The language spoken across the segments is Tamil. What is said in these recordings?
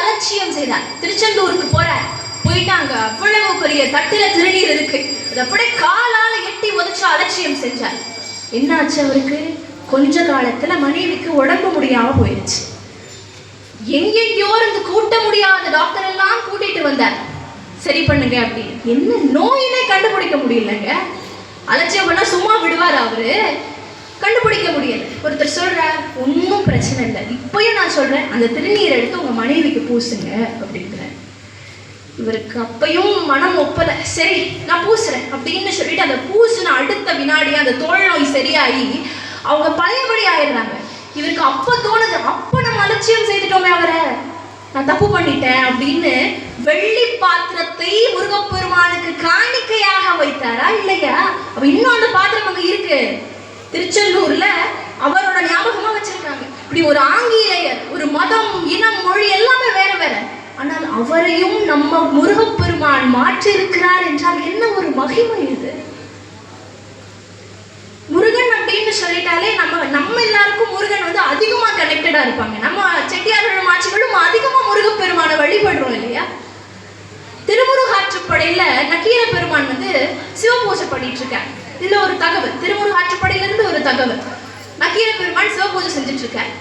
அலட்சியம் செய்தார். திருச்செந்தூருக்கு போறார், போயிட்டாங்க, அவ்வளவு பெரிய தட்டுல திருநீர் இருக்கு, அது அப்படியே காலால எட்டி உதச்சு அலட்சியம் செஞ்சார். என்னாச்சு அவருக்கு? கொஞ்ச காலத்துல மனைவிக்கு உடம்பு முடியாம போயிடுச்சு. எங்கெங்கயோ இருந்து கூட்ட முடியாத டாக்டர் எல்லாம் கூட்டிட்டு வந்தார், சரி பண்ணுங்க அப்படின்னு. என்ன நோயினே கண்டுபிடிக்க முடியலங்க. அலட்சியம் பண்ணா சும்மா விடுவார் அவரு? கண்டுபிடிக்க முடியல. ஒருத்தர் சொல்றார், ஒன்றும் பிரச்சனை இல்லை, இப்பயும் நான் சொல்றேன், அந்த திருநீரை எடுத்து உங்க மனைவிக்கு பூசுங்க அப்படிங்கிற. இவருக்கு அப்பையும் மனம் ஒப்பல. சரி நான் பூசுறேன் அப்படின்னு சொல்லிட்டு அந்த பூசுன அடுத்த வினாடி அந்த தோல் நோய் சரியாகி அவங்க பழையபடி ஆயிடுறாங்க. இவருக்கு அப்ப தோணுது, அப்ப நம்ம அலட்சியம் செய்துட்டோமே அவரை, நான் தப்பு பண்ணிட்டேன் அப்படின்னு வெள்ளி பாத்திரத்தை முருகப்பெருமானுக்கு காணிக்கையாக வைத்தாரா இல்லையா? அப்ப இன்னும் அந்த பாத்திரம் அங்க இருக்கு, திருச்செந்தூர்ல அவரோட ஞாபகமா வச்சிருக்காங்க. இப்படி ஒரு ஆங்கிலேயர், ஒரு மதம், இனம், மொழி எல்லாமே வேற வேற, ஆனால் அவரையும் நம்ம முருகப்பெருமான் மாற்றி இருக்கிறார் என்றால் என்ன ஒரு மகிமை இது! முருகன் அப்படின்னு சொல்லிட்டாலே நம்ம எல்லாருக்கும் முருகன் வந்து அதிகமா கனெக்டடா இருப்பாங்க. நம்ம செட்டியார்களும் ஆட்சிகளும் அதிகமா முருகப்பெருமானை வழிபடுறோம் இல்லையா? திருமுருகாற்றுப்படையில நக்கீர பெருமான் வந்து சிவபூஜை பண்ணிட்டு இருக்காங்க. இதுல ஒரு தகவல், திருமுருகாற்றுப்படையில இருந்து ஒரு தகவல். நக்கீர பெருமான் சிவபூஜை செஞ்சுட்டு இருக்கார்,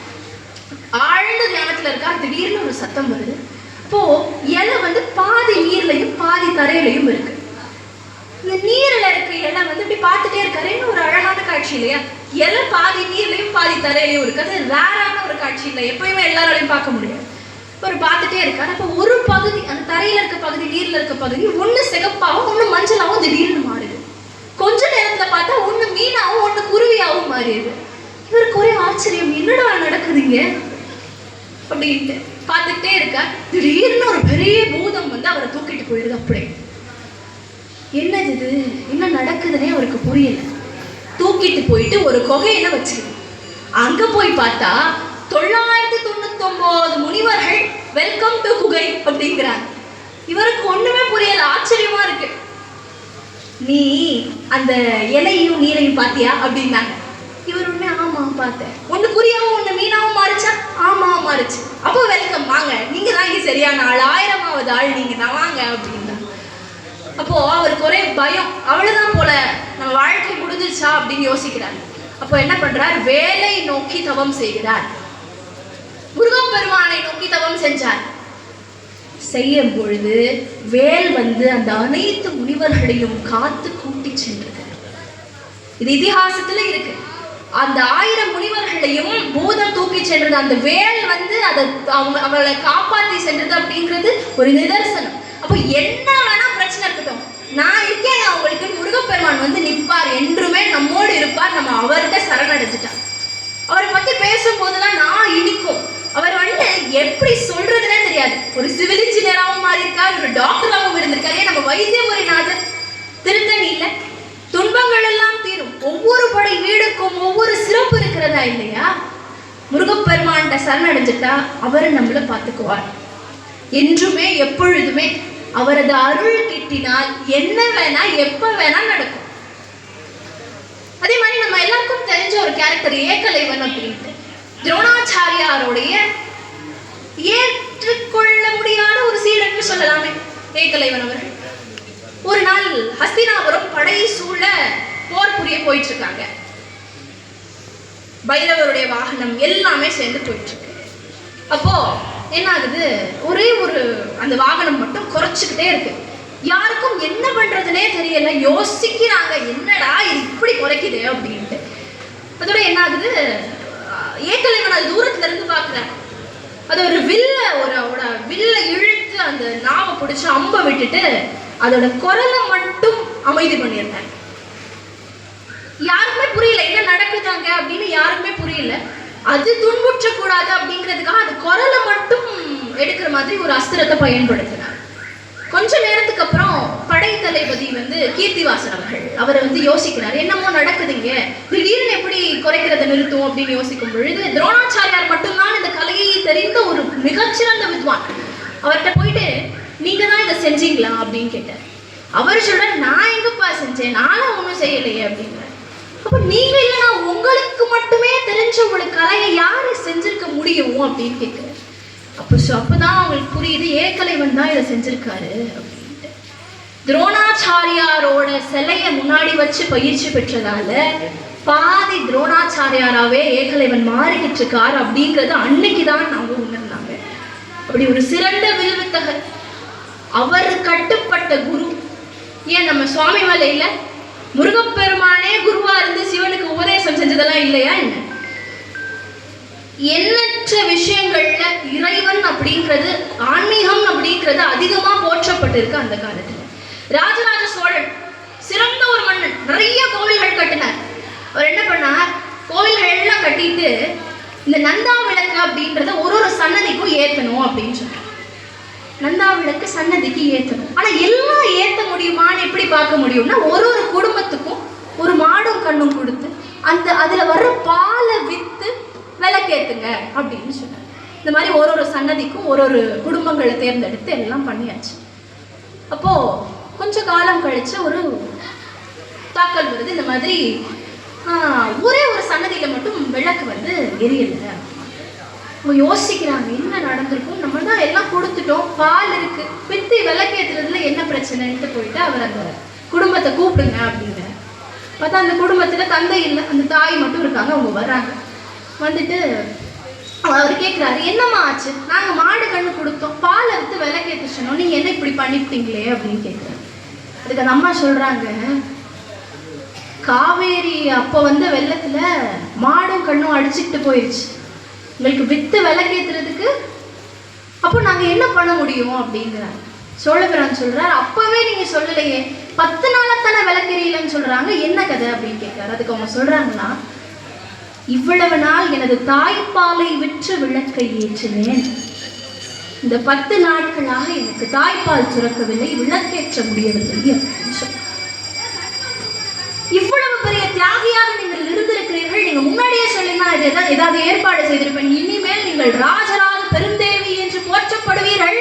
ஆழ்ந்த தியானத்துல இருக்கா. திடீர்னு ஒரு சத்தம் வருது. அப்போ இலை வந்து பாதி நீர்லையும் பாதி தரையிலையும் இருக்கு. இந்த நீரில் இருக்க இலை வந்து இப்படி பார்த்துட்டே இருக்காரு. இன்னும் ஒரு அழகான காட்சி இல்லையா? இலை பாதி நீர்லையும் பாதி தரையிலையும் இருக்கு. அது ரேரான ஒரு காட்சி இல்லை, எப்பயுமே எல்லாராலையும் பார்க்க முடியாது. ஒரு பார்த்துட்டே இருக்காரு. அப்போ ஒரு பகுதி, அந்த தரையில இருக்க பகுதி, நீர்ல இருக்க பகுதி, ஒண்ணு சிகப்பாகவும் ஒண்ணு மஞ்சளாவும் திடீர்னு மாறுது. கொஞ்ச நேரத்துல பார்த்தா ஒண்ணு மீனாவும் ஒண்ணு குருவியாவும் மாறிடுது. இவருக்கு ஒரே ஆச்சரியம், என்னடா நடக்குதுங்க அப்படின்ட்டு பார்த்துட்டே இருக்கா. திடீர்னு ஒரு பெரிய பூதம் வந்து அவரை தூக்கிட்டு போயிடுது. அப்படியே என்னது இது, என்ன நடக்குதுன்னே அவருக்கு புரியல. தூக்கிட்டு போயிட்டு ஒரு குகையில வச்சிருக்கு. அங்க போய் பார்த்தா 999 முனிவர்கள் வெல்கம் டு குகை அப்படிங்கிறாங்க. இவருக்கு ஒண்ணுமே புரியல, ஆச்சரியமா இருக்கு. நீ அந்த இலையும் நீரையும் பாத்தியா அப்படின்னாங்க. இவர் ஒண்ணு ஆமா பார்த்தேன். ஒண்ணு குறியாவும் ஒண்ணு மீனாவும் மாறிச்சா? ஆமா மாறிச்சு. அப்போ வெல்கம், வாங்க, நீங்க தான் இங்க சரியான ஆள், 1000வது ஆள் நீங்க தான், வாங்க அப்படின்னா. அப்போ அவருக்கு ஒரே பயம், அவ்வளவுதான் போல நம்ம வாழ்க்கை முடிஞ்சிச்சா அப்படின்னு யோசிக்கிறார். அப்போ என்ன பண்றார்? வேலை நோக்கி தவம் செய்கிறார். முருகப்பெருமானை நோக்கி தவம் செஞ்சார். செய்யும் பொழுது வேல் வந்து அந்த அனைத்து முனிவர்களையும் காத்து கூட்டி சென்றது. இது இதிகாசத்துல இருக்கு. அந்த 1000 முனிவர்களையும் பூதம் தூக்கி சென்றது. அந்த வேல் வந்து அதை அவளை காப்பாற்றி சென்றது அப்படிங்கிறது ஒரு நிதர்சனம். அப்போ என்ன வேணா பிரச்சனை இருக்கட்டும், நான் இருக்கேன், அவங்களுக்கு முருகப்பெருமான் வந்து நிற்பார், என்றுமே நம்மோடு இருப்பார். நம்ம அவர்கிட்ட சரணடைஞ்சிட்டார். அவரை பத்தி பேசும்போதெல்லாம் நான் இனிக்கும். அவர் வந்து எப்படி சொல்றதுன்னே தெரியாது. ஒரு சிவில் இன்ஜினியராகவும் மாறி இருக்கார், ஒரு டாக்டராகவும் இருந்திருக்காரு. நம்ம வைத்தியபுரிநாதர் திருத்தணியில துன்பங்கள் எல்லாம் தீரும். ஒவ்வொரு படை வீடுக்கும் ஒவ்வொரு சிறப்பு இருக்கிறதா இல்லையா? முருகப்பெருமான்கிட்ட சரணடைஞ்சிட்டா அவர் நம்மளை பார்த்துக்குவார். என்றுமே எப்பொழுதுமே அவரது அருள் கிட்டினால் என்ன வேணா எப்ப வேணா நடக்கும். அதே மாதிரி நம்ம எல்லாருக்கும் தெரிஞ்ச ஒரு கேரக்டர் ஏகலைவன் அப்படின்ட்டு, துரோணாச்சாரியாருடைய ஏற்றுக்கொள்ள முடியாத ஒரு சீடன்னு சொல்லலாமே ஏகலைவன் அவர்கள். ஒரு நாள் ஹஸ்தினாபுரம் படை சூழ போர் புரிய போயிட்டு இருக்காங்க. பைரவருடைய வாகனம் எல்லாமே சேர்ந்து போயிட்டு இருக்கு. அப்போ என்ன ஆகுது? ஒரே ஒரு அந்த வாகனம் மட்டும் குறைச்சிக்கிட்டே இருக்கு. யாருக்கும் என்ன பண்றதுனே தெரியல, யோசிக்கிறாங்க, என்னடா இது இப்படி குறைக்குது அப்படின்ட்டு. அதோட என்ன ஆகுது? ஏகலைவன் அது தூரத்துல இருந்து பாக்குறாரு. அது ஒரு வில்ல இழுத்து அந்த நாவை பிடிச்சு அம்ப விட்டுட்டு அதோட குரலை மட்டும் அமைதி பண்ணியிருந்தாங்க. யாருக்குமே புரியல என்ன நடக்குதாங்க அப்படின்னு, யாருக்குமே புரியல. அது துன்புற்ற கூடாது அப்படிங்கிறதுக்காக அது குரலை மட்டும் எடுக்கிற மாதிரி ஒரு அஸ்திரத்தை பயன்படுத்தினார். கொஞ்ச நேரத்துக்கு அப்புறம் படை தளபதி வந்து கீர்த்திவாசன் அவரை வந்து யோசிக்கிறார், என்னமோ நடக்குதுங்க, திடீர்னு எப்படி குறைக்கிறத நிறுத்தும் அப்படின்னு யோசிக்கும் பொழுது துரோணாச்சாரியார் மட்டும்தான் இந்த கலையை தெரிந்த ஒரு மிகச்சிறந்த வித்வான். அவர்கிட்ட போயிட்டு, நீங்க தான் இதை செஞ்சீங்களா அப்படின்னு கேட்டார். அவர் சொல்ற, நான் எங்கப்பா செஞ்சேன், நானும் ஒன்றும் செய்யலையே அப்படிங்கிற. அப்ப நீங்க இல்லைன்னா உங்களுக்கு மட்டுமே தெரிஞ்ச ஒரு கலையை யாரு செஞ்சிருக்க முடியும் அப்படின்னு கேட்குற. அப்பதான் அவங்களுக்கு புரியுது ஏகலைவன் தான் இதை செஞ்சிருக்காரு அப்படின்ட்டு. துரோணாச்சாரியாரோட சிலைய முன்னாடி வச்சு பயிற்சி பெற்றதால பாதி துரோணாச்சாரியாராவே ஏகலைவன் மாறிக்கிட்டு இருக்காரு அப்படிங்கிறது அன்னைக்குதான் அவங்க உணர்ந்தாங்க. அப்படி ஒரு சிறந்த வில்வித்தகர், அவர் கட்டுப்பட்ட குரு. ஏன் நம்ம சுவாமி மலையில முருகப்பெருமானே குருவா இருந்து சிவனுக்கு உபதேசம் செஞ்சதெல்லாம் இல்லையா என்ன? எண்ணற்ற விஷயங்கள்ல இறைவன் அப்படிங்கிறது, ஆன்மீகம் அப்படிங்கிறது அதிகமா போற்றப்பட்டிருக்கு அந்த காலத்துல. ராஜராஜ சோழன் சிறந்த ஒரு மன்னன், நிறைய கோவில்கள் கட்டினார். அவர் என்ன பண்ணார், கோவில்கள் எல்லாம் கட்டிட்டு இந்த நந்தா விளக்கு அப்படின்றத ஒரு சன்னதிக்கும் ஏத்தணும் அப்படின்னு சொன்னார். நந்தா விளக்கு சன்னதிக்கு ஏத்தணும். ஆனா எல்லாம் ஏத்த முடியுமான்னு எப்படி பார்க்க முடியும்னா, ஒரு குடும்பத்துக்கும் ஒரு மாடும் கண்ணும் கொடுத்து அதுல வர்ற பாலை வித்து விளக்கேத்துங்க அப்படின்னு சொன்னார். இந்த மாதிரி ஒரு சன்னதிக்கும் ஒரு குடும்பங்களை தேர்ந்தெடுத்து எல்லாம் பண்ணியாச்சு. அப்போ கொஞ்ச காலம் கழிச்சு ஒரு தாக்கல் வருது, இந்த மாதிரி ஒரே ஒரு சன்னதியில மட்டும் விளக்கு எரியல. யோசிக்கிறாங்க என்ன நடந்திருக்கும், நம்ம தான் எல்லாம் கொடுத்துட்டோம், பால் இருக்கு, பித்தி விளக்கேற்றுறதுல என்ன பிரச்சனைன்ட்டு போயிட்டு அவர் அந்த குடும்பத்தை கூப்பிடுங்க அப்படின்னு பார்த்தா அந்த குடும்பத்துல தந்தை இல்லை, அந்த தாய் மட்டும் இருக்காங்க. அவங்க வர்றாங்க, வந்துட்டு அவர் கேட்குறாரு, என்னம்மா ஆச்சு, நாங்கள் மாடு கண்ணு கொடுத்தோம், பாலை விட்டு விளக்கேற்ற சொன்னோம், நீங்கள் என்ன இப்படி பண்ணிவிட்டீங்களே அப்படின்னு கேட்குறாரு. அதுக்கு அந்த அம்மா சொல்கிறாங்க, காவேரி அப்போ வெள்ளத்துல மாடும் கண்ணும் அடிச்சுக்கிட்டு போயிடுச்சு, உங்களுக்கு வித்து விளக்கேற்றுறதுக்கு அப்போ நாங்கள் என்ன பண்ண முடியும் அப்படிங்கிறாங்க. சோழபிரான் சொல்றாரு, அப்பவே நீங்க சொல்லலையே, 10 நாளத்தானே விளக்கெரியலன்னு சொல்றாங்க, என்ன கதை அப்படின்னு கேட்கிறாரு. அதுக்கு அவங்க சொல்றாங்கன்னா, இவ்வளவு நாள் எனது தாய்ப்பாலை விற்று விளக்கை ஏற்றினேன், இந்த 10 நாட்களாக எனக்கு தாய்ப்பால் சுரக்கவில்லை, விளக்கேற்ற முடியவில்லை. இவ்வளவு பெரிய தியாகியாக நீங்கள் இருந்திருக்கிறீர்கள், நீங்க முன்னாடியே சொல்லினா ஏதாவது ஏற்பாடு செய்திருப்பேன், இனிமேல் நீங்கள் ராஜராஜ பெருந்தேவி என்று போற்றப்படுவீர்கள்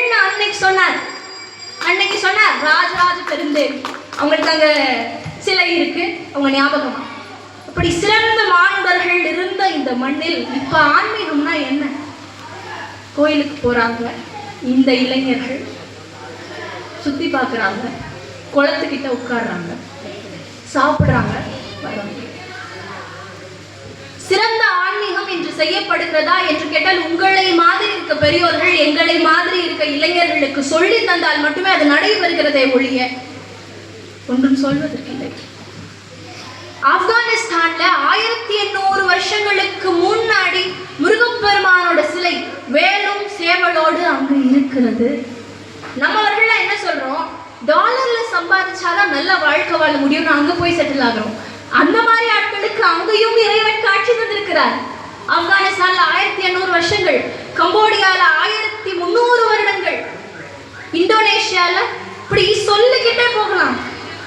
அன்னைக்கு சொன்னார் ராஜராஜ பெருந்தேவி. அவங்களுக்கு அங்க சிலை இருக்கு, அவங்க ஞாபகமா. அப்படி சிறந்த மாணவர்கள் இருந்த இந்த மண்ணில் இப்ப ஆன்மீகம்னா என்ன? கோயிலுக்கு போறாங்க இந்த இளைஞர்கள், சுத்தி பார்க்குறாங்க, குளத்துக்கிட்ட உட்கார்றாங்க, சாப்பிடுறாங்க, வராங்க. சிறந்த ஆன்மீகம் என்று செய்யப்படுகிறதா என்று கேட்டால், உங்களை மாதிரி இருக்க பெரியோர்கள் எங்களை மாதிரி இருக்க இளைஞர்களுக்கு சொல்லி தந்தால் மட்டுமே அது நடைபெறுகிறதே ஒழிய ஒன்றும் சொல்வதற்கில்லை. ஆப்கானிஸ்தான்ல 1800 வருஷங்களுக்கு முன்னாடி முருகப்பெருமானோட சிலை வேலும் சேவலோடு அங்கு இருக்கிறது. நம்மவர்கள் என்ன சொல்றோம், டாலர்ல சம்பாதிச்சாதான் நல்ல வாழ்க்கை வாழ முடியும்னு அங்க போய் செட்டில் ஆகிறோம். அந்த மாதிரி ஆட்களுக்கு அங்கேயும் இறைவன் காட்சி தந்திருக்கிறார். ஆப்கானிஸ்தான்ல 1800 வருஷங்கள், கம்போடியால 1300 வருடங்கள், இந்தோனேஷியால இப்படி சொல்லிக்கிட்டே போகலாம்.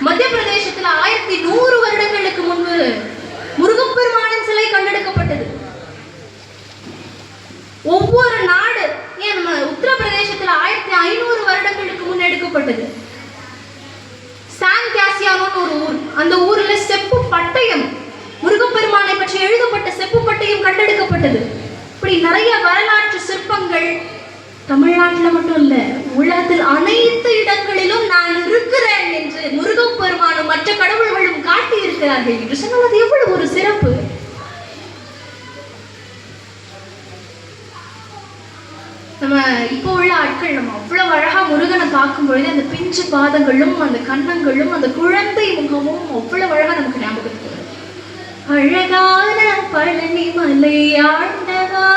மத்திய பிரதேசத்துல 1100 வருடங்களுக்கு முன்பு முருகப்பெருமானின் சிலை கண்டெடுக்கப்பட்டது. ஒவ்வொரு நாடு, ஏன் நம்ம உத்தரப்பிரதேசத்துல 1500 வருடங்களுக்கு முன் எடுக்கப்பட்டது. சான் கேசியானோன்னு ஒரு ஊர், அந்த ஊர்ல செப்பு பட்டயம், முருகப்பெருமானை பற்றி எழுதப்பட்ட செப்பு பட்டயம் கண்டெடுக்கப்பட்டது. இப்படி நிறைய வரலாற்று சிற்பங்கள் தமிழ்நாட்டில் மட்டும் இல்ல, உலகத்தில் அனைத்து இடங்களிலும் நான் இருக்கிறேன் என்று முருகப்பெருமானும் மற்ற கடவுள்களும் காட்டி இருக்கிறார்கள் என்று சொன்னால் அது எவ்வளவு ஒரு சிறப்பு. நம்ம இப்போ உள்ள ஆட்கள் நம்ம அவ்வளவு அழகா முருகனை பார்க்கும் பொழுது அந்த பிஞ்சு பாதங்களும் அந்த கன்னங்களும் அந்த குழந்தை முகமும் அவ்வளவு அழகா நமக்கு ஞாபகத்துக்கு வருது. அழகான பழனி மலை ஆண்டவா,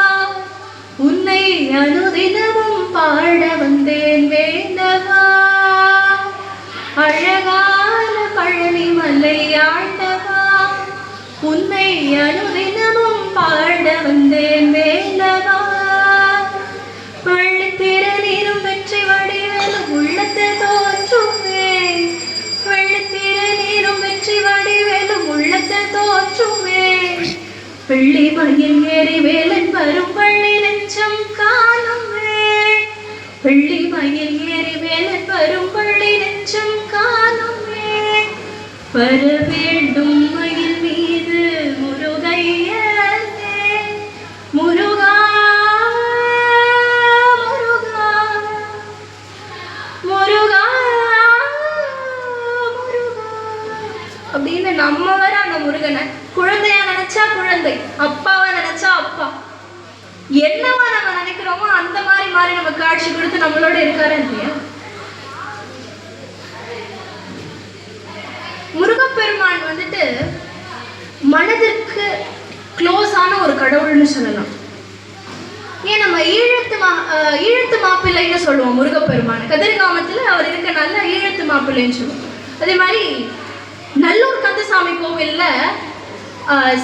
உன்னை அனுதினமும் பாட வந்தேன் வேண்டவா. அழகான பழனி மலை ஆண்டவா, உன்னை அனுதினமும் பாட வந்தேன் வேண்டவா. பள்ளித்திறனீரும் வெற்றி வடிவேலும் உள்ளத்தில் தோற்றுமே, பள்ளித்திறனீரும் வெற்றி வடிவேலும் உள்ளத்தில் தோற்றுமே. வெள்ளி மயில் ஏறி வேலன் வரும் வள்ளி நெஞ்சம் காணுமே, வெள்ளி மயில் ஏறி வேலன் வரும் வள்ளி நெஞ்சம் காணுமே. வர வேண்டும் மயில் மீது முருகையனே, முருகா மாதிரி நம்ம காட்சி கொடுத்து நம்மளோட இருக்காரு இல்லையா? முருகப்பெருமான் வந்துட்டு மனதிற்கு க்ளோஸான ஒரு கடவுள்னு சொல்லலாம். ஏன் நம்ம ஈழத்து மாப்பிள்ளைன்னு சொல்லுவோம் முருகப்பெருமான். கதிர்காமத்துல அவர் இருக்க நல்ல ஈழத்து மாப்பிள்ளைன்னு சொல்லுவோம். அதே மாதிரி நல்லூர் கந்தசாமி கோவில்ல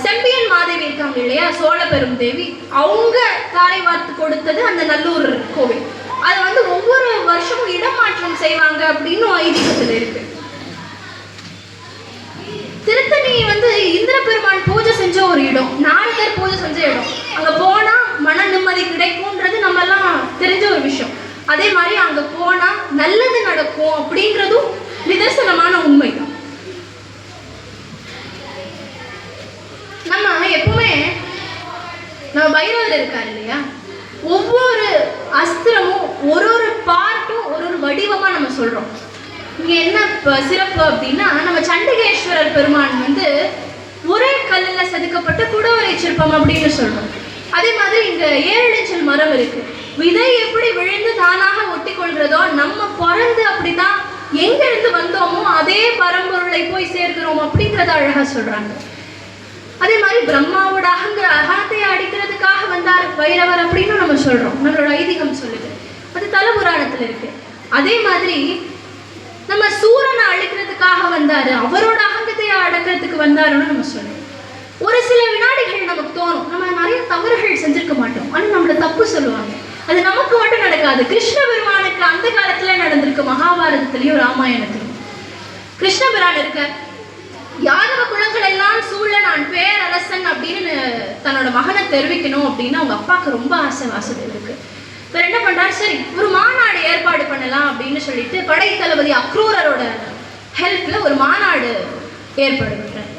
செம்பியன் மாதேவி இருக்காங்க இல்லையா, சோழ பெரும் தேவி, அவங்க தாரை வார்த்து கொடுத்தது அந்த நல்லூர் கோவில். அதை வந்து ஒவ்வொரு வருஷமும் இடமாற்றம் செய்வாங்க அப்படின்னு ஐதீகத்துல இருக்கு. திருத்தணி வந்து இந்திர பெருமான் பூஜை செஞ்ச ஒரு இடம், நாரதர் பூஜை செஞ்ச இடம். அங்க போனா மன நிம்மதி கிடைக்கும்ன்றது நம்ம எல்லாம் தெரிஞ்ச ஒரு விஷயம். அதே மாதிரி அங்க போனா நல்லது நடக்கும் அப்படின்றதும் நிதர்சனமான உண்மைதான். நம்ம எப்பவுமே நம்ம பைரவர் இருக்காரு இல்லையா, ஒவ்வொரு அஸ்திரமும் ஒரு ஒரு பார்ட்டும் ஒரு ஒரு வடிவமா நம்ம சொல்றோம். இங்க என்ன சிறப்பு அப்படின்னா, நம்ம சண்டிகேஸ்வரர் பெருமான் வந்து ஒரே கல்லில் செதுக்கப்பட்ட குடவரை சிற்பம் அப்படின்னு சொல்றோம். அதே மாதிரி இங்க ஏழெச்சல் மரம் இருக்கு. விதை எப்படி விழுந்து தானாக ஒட்டி கொள்கிறதோ, நம்ம பிறந்து அப்படிதான் எங்க இருந்து வந்தோமோ அதே பரம்பொருளை போய் சேர்க்கிறோம் அப்படின்றத அழகா சொல்றாங்க. அதே மாதிரி பிரம்மாவோட அகத்தை அடிக்கிறதுக்காக வந்தார் பைரவர் அப்படின்னு நம்ம சொல்றோம், நம்மளோட ஐதீகம் சொல்லுது. அது தல புராணத்துல இருக்கு. அதே மாதிரி நம்ம சூரனை அழிக்கிறதுக்காக வந்தாரு, அவரோட அகங்கத்தை அடக்கிறதுக்கு வந்தாருன்னு நம்ம சொல்றோம். ஒரு சில வினாடிகள் நமக்கு தோணும் நம்ம நிறைய தவறுகள் செஞ்சிருக்க மாட்டோம், ஆனா நம்மள தப்பு சொல்லுவாங்க. அது நமக்கு மட்டும் நடக்காது. கிருஷ்ண பெருமானுக்கு அந்த காலத்துல நடந்திருக்கு, மகாபாரதத்திலையும் ராமாயணத்திலையும். கிருஷ்ண பெருமான் இருக்க யாதவ குலங்கள் எல்லாம் சூழ நான் பேரரசன் அப்படின்னு தன்னோட மகனை தெரிவிக்கணும் அப்படின்னு அவங்க அப்பாவுக்கு ரொம்ப ஆசை இருக்கு. இவர் என்ன பண்றாரு, சரி ஒரு மாநாடு ஏற்பாடு பண்ணலாம் அப்படின்னு சொல்லிட்டு படை தளபதி அக்ரூரரோட ஹெல்ப்ல ஒரு மாநாடு ஏற்பாடு பண்றாரு.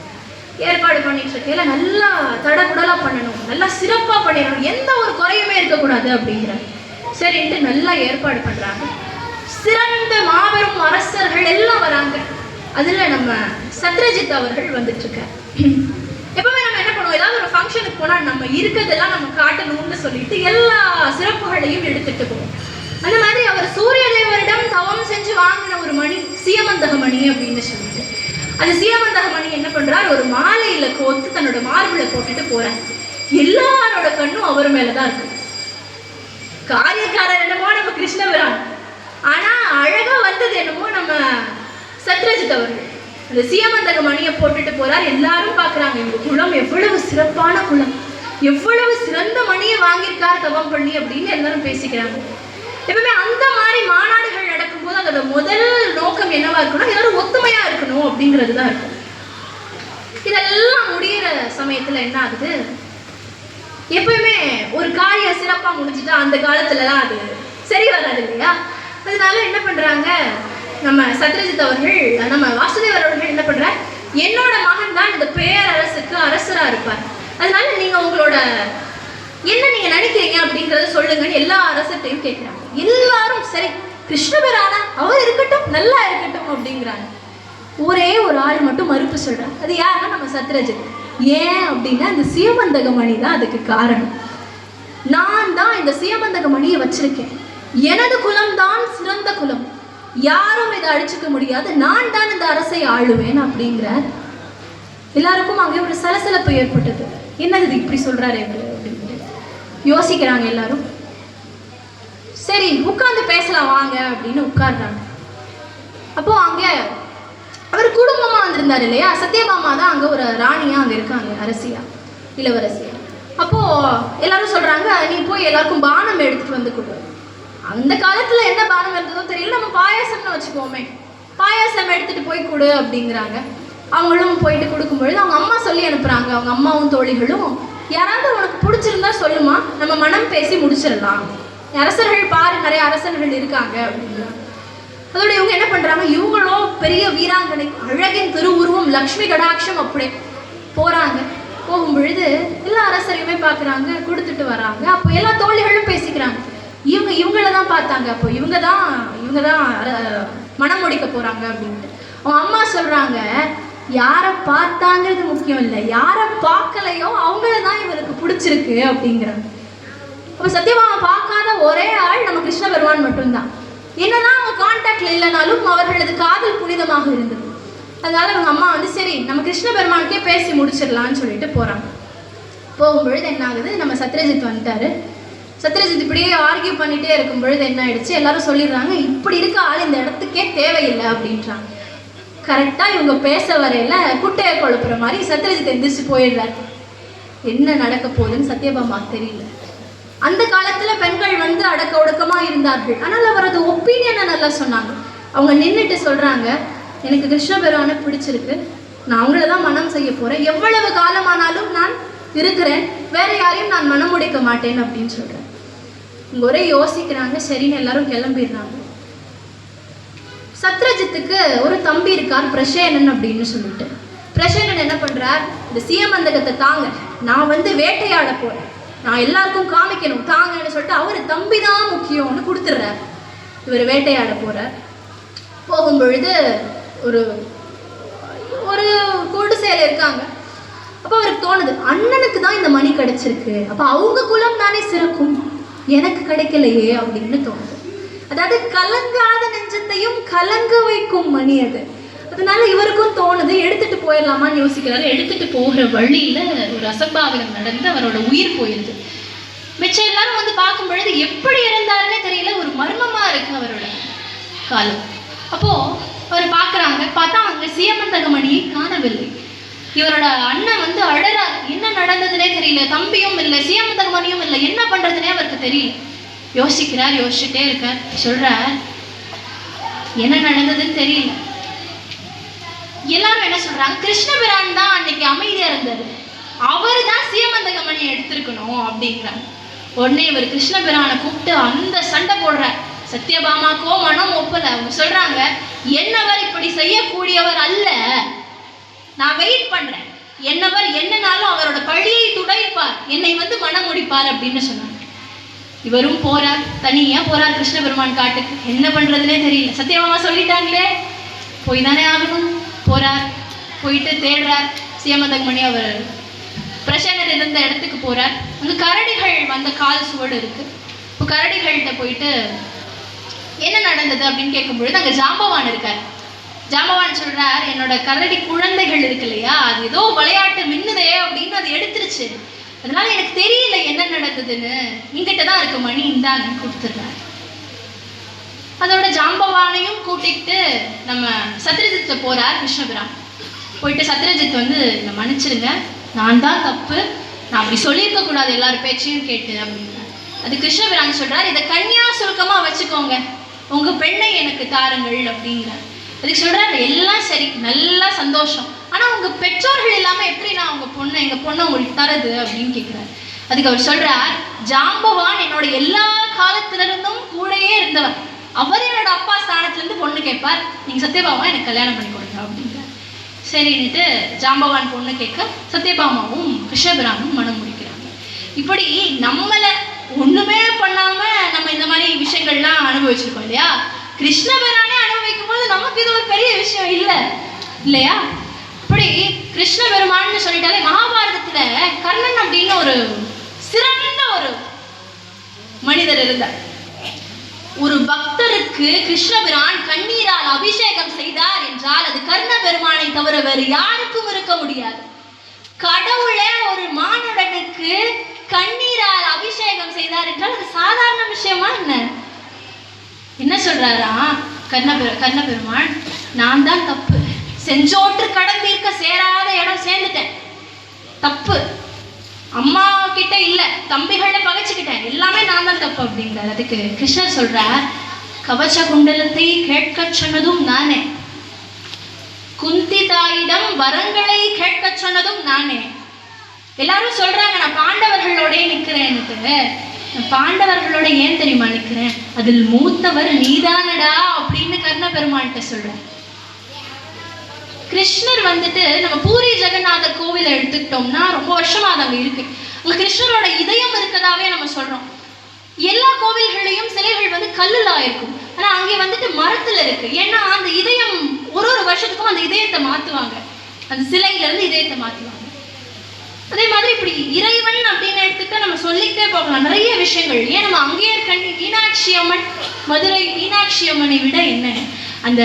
ஏற்பாடு பண்ணிட்டு இருக்கையில நல்லா தடபுடலா பண்ணணும், நல்லா சிறப்பா பண்ணிடணும், எந்த ஒரு குறையுமே இருக்கக்கூடாது அப்படிங்கிறார். சரின்ட்டு நல்லா ஏற்பாடு பண்றாங்க. சிறந்த மாபெரும் அரசர்கள் எல்லாம் வராங்க. அதுல நம்ம சத்ரஜித் அவர்கள் வந்துட்டு இருக்கார். எப்பவுமே நம்ம என்ன பண்ணுவோம், ஏதாவது ஒரு ஃபங்க்ஷனுக்கு போனா நம்ம இருக்கிறதெல்லாம் நம்ம காட்டணும்னு சொல்லிட்டு எல்லா சிறப்புகளையும் எடுத்துட்டு போவோம். அந்த மாதிரி அவர் சூரிய தேவரிடம் தவம் செஞ்சு வாங்கின ஒரு மணி சீமந்தக மணி அப்படின்னு சொல்லிட்டு, அந்த சீமந்தக மணி என்ன பண்றார், ஒரு மாலையில கோத்து தன்னோட மார்பிளை போட்டுட்டு போறார். எல்லாரோட கண்ணும் அவர் மேலதான் இருக்கு. காரியக்காரர் என்னமோ நம்ம கிருஷ்ணபிரான், ஆனா அழகா வந்தது என்னமோ நம்ம சத்ரஜித் அவர்கள். அந்த சீமந்தக மணியை போட்டுட்டு போறார். எல்லாரும் பாக்குறாங்க, இந்த குலம் எவ்வளவு சிறப்பான குலம், எவ்வளவு சிறந்த மணியை வாங்கியிருக்கார் தவம் பண்ணி அப்படின்னு எல்லாரும் பேசிக்கிறாங்க. எப்பவுமே அந்த மாதிரி மாநாடுகள் நடக்கும்போது அதோட முதல் நோக்கம் என்னவா இருக்கணும், எல்லாரும் ஒத்துமையா இருக்கணும் அப்படிங்கிறது தான் இருக்கும். இதெல்லாம் முடிகிற சமயத்துல என்ன ஆகுது, எப்பயுமே ஒரு காரியம் சிறப்பா முடிஞ்சுட்டா அந்த காலத்துலதான் அது சரி வராது இல்லையா. அதனால என்ன பண்றாங்க, நம்ம சத்ரஜித் அவர்கள், நம்ம வாசுதேவர் அவர்கள் என்ன பண்ற, என்னோட மகன் தான் இந்த பேரரசுக்கு அரசரா இருப்பார், அதனால நீங்க உங்களோட என்ன நீங்க நினைக்கிறீங்க அப்படிங்கறத சொல்லுங்கன்னு எல்லா அரசர்கிட்டையும் கேட்கிறாங்க. எல்லாரும் சரி கிருஷ்ணபிரானா அவர் இருக்கட்டும், நல்லா இருக்கட்டும் அப்படிங்கிறாங்க. ஒரே ஒரு ஆள் மட்டும் மறுப்பு சொல்றாங்க. அது யாருன்னா நம்ம சத்ரஜித். ஏன் அப்படின்னா இந்த சீமந்தக மணி தான் அதுக்கு காரணம். நான் தான் இந்த சீமந்தக மணியை வச்சிருக்கேன், எனது குலம் தான் சிறந்த குலம், யாரும் இதை அழிச்சுக்க முடியாது, நான் தான் இந்த அரசை ஆளுவேன் அப்படிங்கிறார். எல்லாருக்கும் அங்கே ஒரு சலசலப்பு ஏற்பட்டது. என்னது இது இப்படி சொல்றாரு அப்படின்னு யோசிக்கிறாங்க எல்லாரும். சரி உட்கார்ந்து பேசலாம் வாங்க அப்படின்னு உட்கார்றாங்க. அப்போ அங்க அவர் குடும்பமா வந்திருந்தாரு இல்லையா, சத்யபாமா தான் அங்க ஒரு ராணியா அங்க இருக்காங்க, அரசியா இளவரசியா. அப்போ எல்லாரும் சொல்றாங்க, நீ போய் எல்லாருக்கும் பானம் எடுத்துட்டு வந்து கொடு. அந்த காலத்துல என்ன பானம் இருந்ததோ தெரியல, நம்ம பாயாசம்னு வச்சுக்கோமே, பாயாசம் எடுத்துட்டு போய் கொடு அப்படிங்கிறாங்க. அவங்களும் போயிட்டு கொடுக்கும் பொழுது அவங்க அம்மா சொல்லி அனுப்புறாங்க, அவங்க அம்மாவும் தோழிகளும், யாராவது உனக்கு பிடிச்சிருந்தா சொல்லுமா, நம்ம மனம் பேசி முடிச்சிடலாம், அரசர்கள் பாரு நிறைய அரசர்கள் இருக்காங்க அப்படிங்கிறாங்க. அதோட இவங்க என்ன பண்றாங்க, இவங்களோ பெரிய வீராங்கனை, அழகின் திருவுருவம், லக்ஷ்மி கடாட்சம், அப்படி போறாங்க. போகும் பொழுது எல்லா அரசரையுமே பாக்குறாங்க, கொடுத்துட்டு வராங்க. அப்போ எல்லா தோழிகளும் பேசிக்கிறாங்க, இவங்கள தான் பார்த்தாங்க, அப்போ இவங்க தான் மனம் முடிக்க போறாங்க அப்படின்ட்டு. அவங்க அம்மா சொல்றாங்க, யாரை பார்த்தாங்கிறது முக்கியம் இல்லை, யாரை பார்க்கலையோ அவங்கள தான் இவருக்கு பிடிச்சிருக்கு அப்படிங்கிறாங்க. அப்ப சத்யபாமா பார்க்காத ஒரே ஆள் நம்ம கிருஷ்ண பெருமான் மட்டும்தான். என்னதான் அவங்க கான்டாக்ட்ல இல்லைனாலும் அவர்களது காதல் புனிதமாக இருந்தது. அதனால அவங்க அம்மா வந்து சரி நம்ம கிருஷ்ண பெருமானுக்கே பேசி முடிச்சிடலான்னு சொல்லிட்டு போறாங்க. போகும்பொழுது என்ன ஆகுது, நம்ம சத்ரஜித் வந்துட்டாரு. சத்ரஜித் இப்படியே ஆர்கியூ பண்ணிட்டே இருக்கும் பொழுது என்ன ஆயிடுச்சு, எல்லாரும் சொல்லிடுறாங்க இப்படி இருக்க ஆள் இந்த இடத்துக்கே தேவையில்லை அப்படின்றாங்க. கரெக்டா இவங்க பேச வரையில குட்டையை கொழுப்புற மாதிரி சத்ரஜித் எந்திரிச்சு போயிடுறாரு. என்ன நடக்க போகுதுன்னு சத்யபாமா தெரியல. அந்த காலத்துல பெண்கள் வந்து அடக்க ஒடுக்கமா இருந்தார்கள். ஆனால் அவரது ஒப்பீனியனை நல்லா சொன்னாங்க. அவங்க நின்றுட்டு சொல்றாங்க, எனக்கு கிருஷ்ண பெருமானை பிடிச்சிருக்கு, நான் அவங்கள தான் மனம் செய்ய போறேன், எவ்வளவு காலமானாலும் நான் இருக்கிறேன், வேற யாரையும் நான் மனம் முடிக்க மாட்டேன் அப்படின்னு சொல்றேன். இங்க ஒரே யோசிக்கிறாங்க. சரின்னு எல்லாரும் கிளம்பிடுறாங்க. சத்ரஜித்துக்கு ஒரு தம்பி இருக்கார் பிரசேனன் அப்படின்னு சொல்லிட்டு. பிரசேனன் என்ன பண்றார், இந்த சீமந்தகத்தை தாங்க, நான் வந்து வேட்டையாட போறேன், நான் எல்லாருக்கும் காமிக்கணும் தாங்கன்னு சொல்லிட்டு அவரு தம்பி தான் முக்கியம்னு கொடுத்துட்றார். இவர் வேட்டையாட போறார். போகும்பொழுது ஒரு ஒரு கூடு சேலை இருக்காங்க. அப்போ அவருக்கு தோணுது அண்ணனுக்கு தான் இந்த மணி கிடைச்சிருக்கு, அப்போ அவங்க குலம் தானே சிறக்கும், எனக்கு கிடைக்கலையே அப்படின்னு தோணுது. அதாவது கலங்காத நெஞ்சத்தையும் கலங்க வைக்கும் மணி அது. அதனால இவருக்கும் தோணுது எடுத்துட்டு போயிடலாமான்னு யோசிக்கிறாரு. எடுத்துட்டு போகிற வழியில ஒரு அசம்பாவிதம் நடந்து அவரோட உயிர் போயிருது. மிச்சம் எல்லாரும் வந்து பார்க்கும் பொழுது எப்படி இருந்தாருன்னே தெரியல, ஒரு மர்மமா இருக்கு அவரோட காலம். அப்போ அவர் பார்க்குறாங்க, பார்த்தா அங்கே சீமந்தக மணியை காணவில்லை. இவரோட அண்ணன் வந்து அழறார், என்ன நடந்ததுன்னே தெரியல, தம்பியும் இல்லை சீமந்தக மணியும் இல்லை, என்ன பண்றதுன்னே அவருக்கு தெரியல. யோசிக்கிறார், யோசிச்சுட்டே இருக்கார். சொல்றார் என்ன நடந்ததுன்னு தெரியல. எல்லாரும் என்ன சொல்றாங்க, கிருஷ்ணபிரான் தான் அன்னைக்கு அமைதியா இருந்தாரு, அவரு தான் சீமந்தக மணியை எடுத்திருக்கணும் அப்படிங்கிறாங்க. உடனே இவர் கிருஷ்ணபிரானை கூப்பிட்டு அந்த சண்டை போடுறார். சத்யபாமாக்கோ மனம் ஒப்பல. அவங்க சொல்றாங்க, என்னவர் இப்படி செய்யக்கூடியவர் அல்ல, நான் வெயிட் பண்றேன், என்னவர் என்னனாலும் அவரோட பழியை துடைப்பார், என்னை வந்து மனம் முடிப்பார் அப்படின்னு சொன்னாங்க. இவரும் போறார், தனியா போறார் கிருஷ்ண பெருமான் காட்டுக்கு. என்ன பண்றதுன்னே தெரியல, சத்யபாமா சொல்லிட்டாங்களே போய் தானே ஆகணும். போறார், போயிட்டு தேடுறார் சீமந்தக மணி. அவர் பிரசன்னர் இருந்த இடத்துக்கு போறார். அங்க கரடிகள் வந்த கால் சுவடு இருக்கு. இப்போ கரடிகள்கிட்ட போயிட்டு என்ன நடந்தது அப்படின்னு கேட்கும்பொழுது அங்க ஜாம்பவான் இருக்கார். ஜாம்பவான் சொல்றார், என்னோட கரடி குழந்தைகள் இருக்கு இல்லையா, அது ஏதோ விளையாட்டு மின்னுதே அப்படின்னு அது எடுத்துருச்சு, அதனால எனக்கு தெரியல என்ன நடந்ததுன்னு, இங்கிட்ட தான் இருக்கு மணி, இந்தாங்கன்னு கொடுத்துடுறாரு. அதோட ஜாம்பவானையும் கூட்டிகிட்டு நம்ம சத்ரஜித்தை போறார் கிருஷ்ணபிரான். போயிட்டு சத்ரஜித் வந்து என்னை மன்னிச்சிருங்க, நான் தான் தப்பு, நான் அப்படி சொல்லியிருக்க கூடாது எல்லாரும் பேச்சையும் கேட்டு அப்படின்னா. அது கிருஷ்ணபிரான் சொல்றார், இதை கன்னியா சுருக்கமா வச்சுக்கோங்க, உங்க பெண்ணை எனக்கு தாருங்கள் அப்படிங்கிறார். அதுக்கு சொல்றாரு, எல்லாம் சரி, நல்லா சந்தோஷம், ஆனா உங்க பெற்றோர்கள் இல்லாம எப்படி நான் உங்க பொண்ணை, எங்க பொண்ணை உங்களுக்கு தரது அப்படின்னு கேட்கிறார். அதுக்கு அவர் சொல்றார், ஜாம்பவான் என்னோட எல்லா காலத்துல இருந்தும் கூடயே இருந்தவர், அவர் என்னோட அப்பா ஸ்தானத்துல இருந்து பொண்ணு கேட்பார், நீங்க சத்யபாமா எனக்கு கல்யாணம் பண்ணி கொடுங்க அப்படிங்கிறார். சரின்னுட்டு ஜாம்பவான் பொண்ணு கேட்க சத்யபாமாவும் கிருஷ்ணபிரானும் மனம் முடிக்கிறாங்க. இப்படி நம்மளை ஒண்ணுமே பண்ணாம நம்ம இந்த மாதிரி விஷயங்கள்லாம் அனுபவிச்சிருக்கோம் இல்லையா. கிருஷ்ணபிரானே அனுபவிக்கும் போது நமக்கு இது ஒரு பெரிய விஷயம் இல்லை இல்லையா. இப்படி கிருஷ்ண பெருமான்னு சொல்லிட்டாலே மகாபாரதத்துல கர்ணன் அப்படின்னு ஒரு சிறந்த ஒரு மனிதர் இருந்தார். ஒரு பக்தருக்கு கிருஷ்ணபிரான் கண்ணீரால் அபிஷேகம் செய்தார் என்றால் அது கர்ண பெருமானை தவிர வேறு யாருக்கும் இருக்க முடியாது. கடவுளே ஒரு மானுடனுக்கு கண்ணீரால் அபிஷேகம் செய்தார் என்றால் அது சாதாரண விஷயமா என்ன சொல்றாரா கர்ண பெருமான், நான் தான் தப்பு, செஞ்சோற்று கடந்தீர்க்க சேராத இடம் சேர்ந்துட்டேன், தப்பு, அம்மா கிட்ட இல்ல, தம்பிகளை பகைச்சுக்கிட்டேன், எல்லாமே நான் தான் தப்பு அப்படிங்கிறார். அதுக்கு கிருஷ்ணர் சொல்றார், கவச்ச குண்டலத்தை கேட்க சொன்னதும் நானே, குந்தி தாயிடம் வரங்களை கேட்க சொன்னதும் நானே. எல்லாரும் சொல்றாங்க நான் பாண்டவர்களோட நிக்கிறேன்னு. பாண்டவர்களோட ஏன் தெரியுமா நிக்கிறேன், அதில் மூத்தவர் நீதானடா அப்படின்னு கர்ண பெருமான்கிட்ட சொல்றேன். கிருஷ்ணர் வந்துட்டு நம்ம பூரி ஜெகநாதர் கோவிலை எடுத்துக்கிட்டோம்னா ரொம்ப வருஷமா அது அங்க இருக்கு. அங்க கிருஷ்ணரோட இதயம் இருக்கதாவே நம்ம சொல்றோம். எல்லா கோவில்களையும் சிலைகள் வந்து கல்லுல இருக்கும், ஆனா அங்கே வந்துட்டு மரத்துல இருக்கு. ஏன்னா அந்த இதயம் ஒரு வருஷத்துக்கும் அந்த இதயத்தை மாத்துவாங்க, அந்த சிலையில இருந்து இதயத்தை மாத்துவாங்க. அதே மாதிரி இப்படி இறைவன் அப்படின்னு எடுத்துக்கிட்டா நம்ம சொல்லிக்கிட்டே போகலாம் நிறைய விஷயங்கள். ஏன் நம்ம அங்கேயே கண்டி மீனாட்சி அம்மன், மதுரை மீனாட்சி அம்மனை விட என்ன, அந்த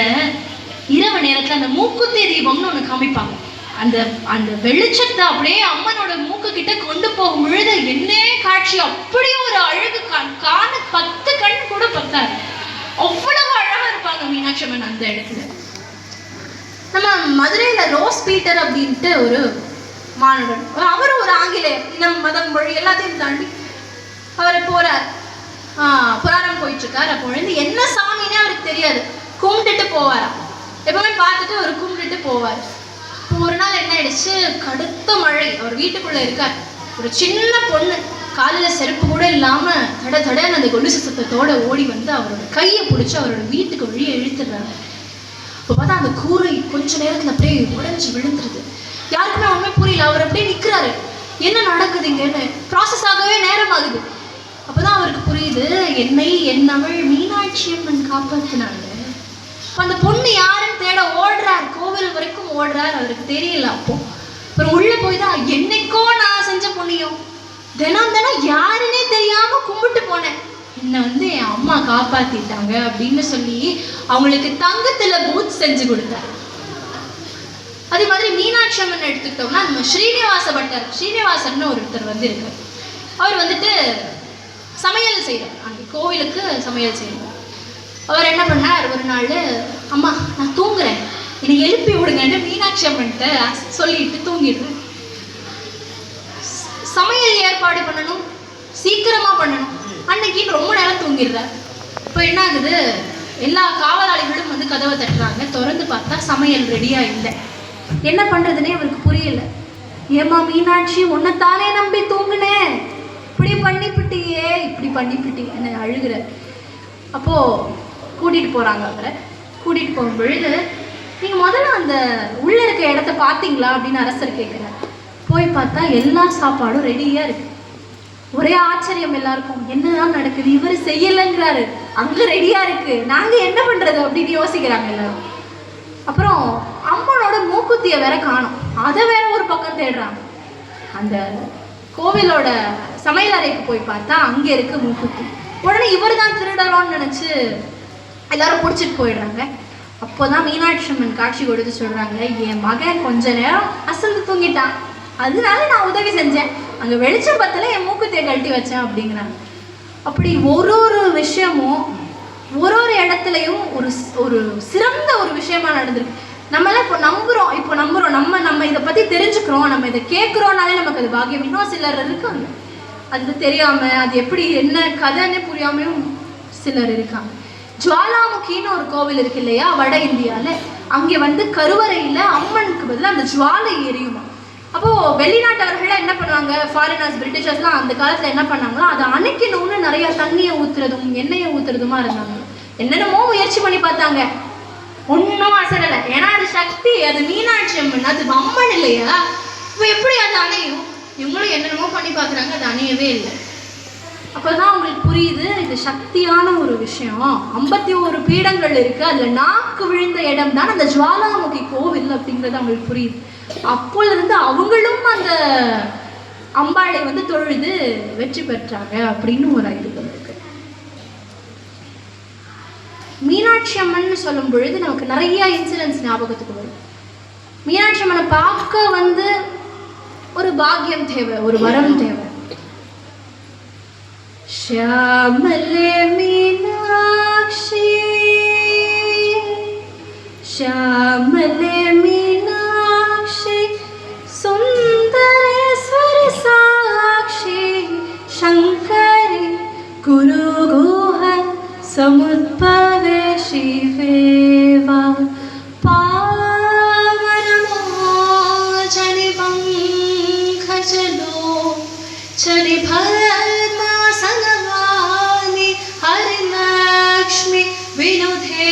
இரவு நேரத்துல அந்த மூக்குத்தி தீபம்னு ஒண்ணு காமிப்பாங்க. அந்த அந்த வெளிச்சத்தை அப்படியே அம்மனோட மூக்கு கிட்ட கொண்டு போகும் பொழுது என்ன காட்சி, அப்படியே ஒரு அழகு காண 10 கண் கூட பத்தாது, அவ்வளவு அழகா இருப்பாங்க மீனாட்சி அம்மன் அந்த இடத்துல. நம்ம மதுரையில ரோஸ் பீட்டர் அப்படின்ட்டு ஒரு மாணவன், அவரும் ஒரு ஆங்கிலேயர், இனம் மதம் மொழி எல்லாத்தையும் தாண்டி அவர் போறார், புராணம் போயிட்டு இருக்கார். அப்போ என்ன சாமின்னே அவருக்கு தெரியாது, கும்பிட்டுட்டு போவாராம். எப்பவுமே பார்த்துட்டு அவர் கும்பிட்டுட்டு போவார். இப்போ ஒரு நாள் என்ன ஆயிடுச்சு, கடுத்த மழை, அவர் வீட்டுக்குள்ள இருக்கார். ஒரு சின்ன பொண்ணு காலில் செருப்பு கூட இல்லாம தட தடன்னு அந்த கொலுசு சத்தத்தோட ஓடி வந்து அவரோட கையை பிடிச்சி அவரோட வீட்டுக்கு வழியை இழுத்துடுறாங்க. இப்போ பார்த்தா அந்த கூரை கொஞ்ச நேரத்துல அப்படியே உடைஞ்சு விழுந்துருது. யாருக்குமே ஒண்ணுமே புரியல. அவர் அப்படியே நிற்கிறாரு, என்ன நடக்குதுங்கன்னு. ப்ராசஸ் ஆகவே நேரம் ஆகுது. அப்போதான் அவருக்கு புரியுது, என்னை என்னவள் மீனாட்சி அம்மன் காப்பாத்தினாங்க. அந்த பொண்ணு யாருன்னு தேட ஓடுறார், கோவில் வரைக்கும் ஓடுறார், அவருக்கு தெரியல. அப்போ அப்புறம் உள்ள போய் தான், என்னைக்கோ நான் செஞ்ச புண்ணியம், தினம் தினம் யாருன்னே தெரியாம கும்பிட்டு போனேன், என்னை என் அம்மா காப்பாத்திட்டாங்க அப்படின்னு சொல்லி அவங்களுக்கு தங்கத்துல பூத் செஞ்சு கொடுத்தார். அதே மாதிரி மீனாட்சி அம்மன் எடுத்துக்கிட்டோம்னா, நம்ம ஸ்ரீனிவாச பட்டர், ஸ்ரீனிவாசன் ஒருத்தர் இருக்கார். அவர் சமையல் செய்யறார், அந்த கோவிலுக்கு சமையல் செய்யறார். அவர் என்ன பண்ணார், ஒரு நாள், அம்மா நான் தூங்குறேன், என்னை எழுப்பி விடுங்கன்னு மீனாட்சி அம்மன்கிட்ட சொல்லிட்டு தூங்கிடுறேன். சமையல் ஏற்பாடு பண்ணணும், சீக்கிரமா பண்ணணும், அன்னைக்கு ரொம்ப நேரம் தூங்கிடுறார். இப்போ என்ன ஆகுது, எல்லா காவலாளிகளும் கதவை தட்டுறாங்க. திறந்து பார்த்தா சமையல் ரெடியா இல்லை. என்ன பண்றதுன்னே அவருக்கு புரியல. ஏமா மீனாட்சி, உன்னைத்தானே நம்பி தூங்குனேன், இப்படி பண்ணிப்பிட்டியே, இப்படி பண்ணிப்பிட்டியே என்ன அழுகிற. அப்போ கூட்டிட்டு போறாங்க. அவரை கூட்டிட்டு போகும் பொழுது, நீங்க முதல்ல அந்த உள்ள இருக்க இடத்த பார்த்தீங்களா அப்படின்னு அரசர் கேட்கிறார். போய் பார்த்தா எல்லா சாப்பாடும் ரெடியா இருக்கு. ஒரே ஆச்சரியம் எல்லாருக்கும், என்னதான் நடக்குது, இவர் செய்யலைங்கிறாரு, அங்க ரெடியா இருக்கு, நாங்க என்ன பண்றது அப்படின்னு யோசிக்கிறாங்க எல்லாரும். அப்புறம் அம்மனோட மூக்குத்திய வேற காணும், அதை வேற ஒரு பக்கம் தேடுறாங்க. அந்த கோவிலோட சமையல் அறைக்கு போய் பார்த்தா அங்க இருக்கு மூக்குத்தி. உடனே இவர் தான் திருடரோன்னு நினைச்சு எல்லாரும் பிடிச்சிட்டு போயிடுறாங்க. அப்போதான் மீனாட்சி அம்மன் காட்சி கொடுத்து சொல்றாங்க, என் மகன் கொஞ்ச நேரம் அசந்து தூங்கிட்டான், அதனால நான் உதவி செஞ்சேன், அங்க வெளிச்சம் பத்தல என் மூக்குத்தியை கழட்டி வச்சேன் அப்படிங்கிறாங்க. அப்படி ஒரு ஒரு விஷயமும் ஒரு ஒரு இடத்துலையும் ஒரு ஒரு சிறந்த ஒரு விஷயமா நடந்திருக்கு. நம்மளாம் இப்போ நம்புறோம், நம்ம இதை பத்தி தெரிஞ்சுக்கிறோம், நம்ம இதை கேட்குறோம்னாலே நமக்கு அது பாக்கியம். இன்னும் சிலர் இருக்காங்க அது தெரியாம, அது எப்படி என்ன கதைன்னு புரியாமையும் சிலர் இருக்காங்க. ஜுவாலாமுகின்னு ஒரு கோவில் இருக்கு இல்லையா, வட இந்தியால. அங்கே கருவறையில அம்மனுக்கு பதிலாக அந்த ஜுவாலை எரியுமா. அப்போ வெளிநாட்டவர்கள்லாம் என்ன பண்ணுவாங்க, ஃபாரினர்ஸ், பிரிட்டிஷர்ஸ்லாம் அந்த காலத்துல என்ன பண்ணாங்களோ அதை அணைக்கணும்னு நிறைய தண்ணியை ஊத்துறதும் எண்ணெயை ஊத்துறதுமா இருந்தாங்க. என்னென்னமோ முயற்சி பண்ணி பார்த்தாங்க, ஒன்றும் அசரலை. ஏன்னா அது சக்தி, அது மீனாட்சி அம்மன், அது அம்மன் இல்லையா, இப்போ எப்படி அது அணையும்? இவங்களும் என்னென்னமோ பண்ணி பார்க்குறாங்க, அது அணையவே இல்லை. அப்போதான் அவங்களுக்கு புரியுது, இது சக்தியான ஒரு விஷயம். 51 பீடங்கள் இருக்கு, அதுல நாக்கு விழுந்த இடம் தான் அந்த ஜுவாலாமுகி கோவில் அப்படிங்கிறது அவங்களுக்கு புரியுது. அப்போலிருந்து அவங்களும் அந்த அம்பாளை தொழுது வெற்றி பெற்றாங்க அப்படின்னு ஒரு ஐதீகம் இருக்கு. மீனாட்சி அம்மன் சொல்லும் பொழுது நமக்கு நிறைய இன்சிடென்ட்ஸ் ஞாபகத்துக்கு வரும். மீனாட்சி அம்மனை பார்க்க ஒரு பாக்கியம் தேவை, ஒரு வரம் தேவை. ஷியாமலே மீனாட்சி, ஷியாமலே மீனாட்சி, சுந்தரேஸ்வரி சாட்சி, சங்கரி குருகுஹ சமுத்பவே சிவேவா, பாவனமோ ஜனிபங்கஜலோ चरि भस्मासनवानि हरिलक्ष्मी विनुधे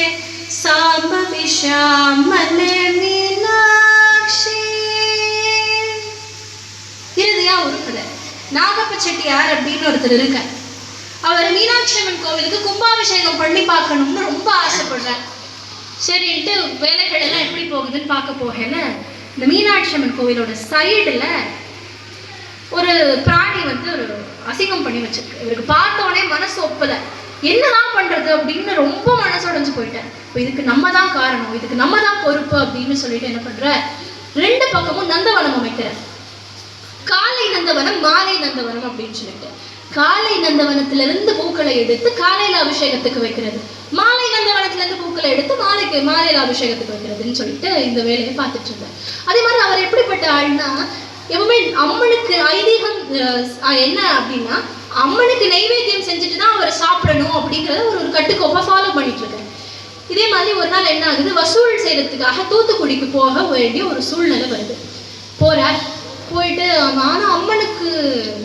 साम्बवि श्यामले மீனாட்சி. இறுதியா ஒரு கதை. நாகப்ப செட்டியார் அப்படின்னு ஒருத்தர் இருக்கார். அவர் மீனாட்சி அம்மன் கோவிலுக்கு கும்பாபிஷேகம் பண்ணி பார்க்கணும்னு ரொம்ப ஆசைப்படுறார். சரின்ட்டு வேலைகள் எல்லாம் எப்படி போகுதுன்னு பார்க்க போகல, இந்த மீனாட்சி அம்மன் கோவிலோட சைடுல ஒரு பிராணி வந்து ஒரு அசிங்கம் பண்ணி வச்சிருக்கு. இவருக்கு பார்த்தோடனே மனசு ஒப்பல, என்னதான் பண்றது அப்படின்னு ரொம்ப மனசுடைஞ்சு போயிட்டேன். இப்போ இதுக்கு நம்ம தான் காரணம், இதுக்கு நம்ம தான் பொறுப்பு அப்படின்னு சொல்லிட்டு என்ன பண்ற, ரெண்டு பக்கமும் நந்தவனம் அமைக்கிற. காலை நந்தவனம், மாலை நந்தவனம் அப்படின்னு சொல்லிட்டு காலை நந்தவனத்துல இருந்து பூக்களை எடுத்து காலையில அபிஷேகத்துக்கு வைக்கிறது, மாலை நந்தவனத்துல இருந்து பூக்களை எடுத்து மாலையில அபிஷேகத்துக்கு வைக்கிறதுன்னு சொல்லிட்டு இந்த வேலையை பார்த்துட்டு இருந்தேன். அதே மாதிரி அவர் எப்படிப்பட்ட ஆள்னா, எப்பவுமே அம்மனுக்கு ஐதீகம் என்ன அப்படின்னா, அம்மனுக்கு நைவேத்தியம் செஞ்சுட்டு தான் அவர் சாப்பிடணும் அப்படிங்கிறத ஒரு கட்டுக்கோப்பா ஃபாலோ பண்ணிட்டு இருக்காரு. இதே மாதிரி ஒரு நாள் என்ன ஆகுது, வசூல் செய்யறதுக்காக தூத்துக்குடிக்கு போக வேண்டிய ஒரு சூழ்நிலை வருது. போறார், போயிட்டு ஆனால் அம்மனுக்கு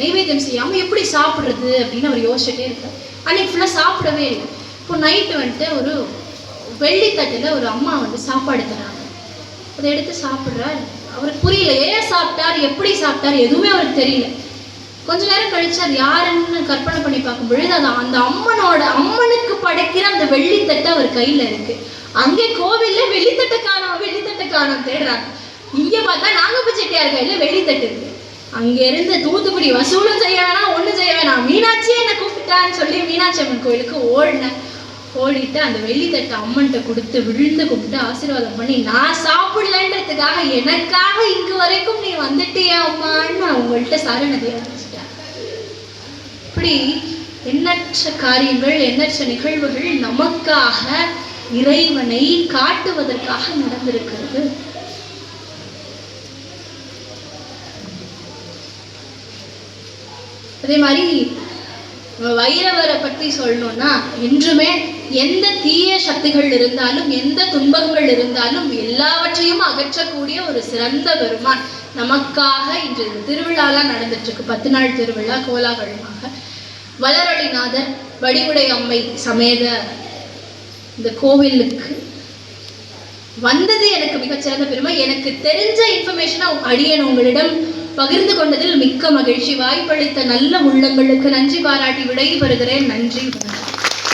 நைவேத்தியம் செய்யாமல் எப்படி சாப்பிட்றது அப்படின்னு அவர் யோசிச்சுட்டே இருக்கார். அன்னைக்கு ஃபுல்லாக சாப்பிடவே இல்லை. இப்போ நைட்டு வந்துட்டு ஒரு வெள்ளித்தட்டில் ஒரு அம்மா வந்து சாப்பாடு தராங்க. அதை எடுத்து சாப்பிட்றார். அவருக்கு புரியல, ஏன் சாப்பிட்டார், எப்படி சாப்பிட்டார், எதுவுமே அவருக்கு தெரியல. கொஞ்ச நேரம் கழிச்சு அது யாருன்னு கற்பனை பண்ணி பார்க்கும் பொழுது அது அந்த அம்மனுக்கு படைக்கிற அந்த வெள்ளித்தட்டை அவர் கையில் இருக்கு. அங்கே கோவில்ல வெள்ளித்தட்டை காணோம் தேடுறாங்க. இங்க பார்த்தா நாகப்ப செட்டியார் கையில வெள்ளித்தட்டு இருக்கு. அங்க இருந்து தூத்துக்குடி வசூலும் செய்ய வேணாம், ஒண்ணும் செய்ய வேணாம், மீனாட்சியே என்ன கூப்பிட்டான்னு சொல்லி மீனாட்சி அம்மன் கோயிலுக்கு ஓடிட்டு அந்த வெள்ளித்தட்டை அம்மன்கிட்ட கொடுத்து விழுந்து கும்பிட்டு ஆசீர்வாதம் பண்ணி, நான் சாப்பிடலன்றதுக்காக எனக்காக இங்கு வரைக்கும் நீ வந்துட்டியா அம்மான்னு அவங்கள்ட்ட சரணதி ஆரம்பிச்சிட்டேன். இப்படி எண்ணற்ற காரியங்கள், எண்ணற்ற நிகழ்வுகள் நமக்காக இறைவனை காட்டுவதற்காக நடந்திருக்கிறது. அதே மாதிரி வைரவரை பற்றி சொல்லணும்னா, என்றுமே எந்த தீய சக்திகள் இருந்தாலும், எந்த துன்பங்கள் இருந்தாலும் எல்லாவற்றையும் அகற்றக்கூடிய ஒரு சிறந்த பெருமான் நமக்காக இன்று திருவிழாலாம் நடந்துட்டு இருக்கு. 10 நாள் திருவிழா கோலாகலமாக. வளரொளிநாதர் வடிவுடை அம்மை சமேத இந்த கோவிலுக்கு வந்தது எனக்கு மிகச்சிறந்த பெருமை. எனக்கு தெரிஞ்ச இன்ஃபர்மேஷனை அடியேன் உங்களிடம் பகிர்ந்து கொண்டதில் மிக்க மகிழ்ச்சி. வாய்ப்பளித்த நல்ல உள்ளங்களுக்கு நன்றி பாராட்டி விடை பெறுகிறேன். நன்றி.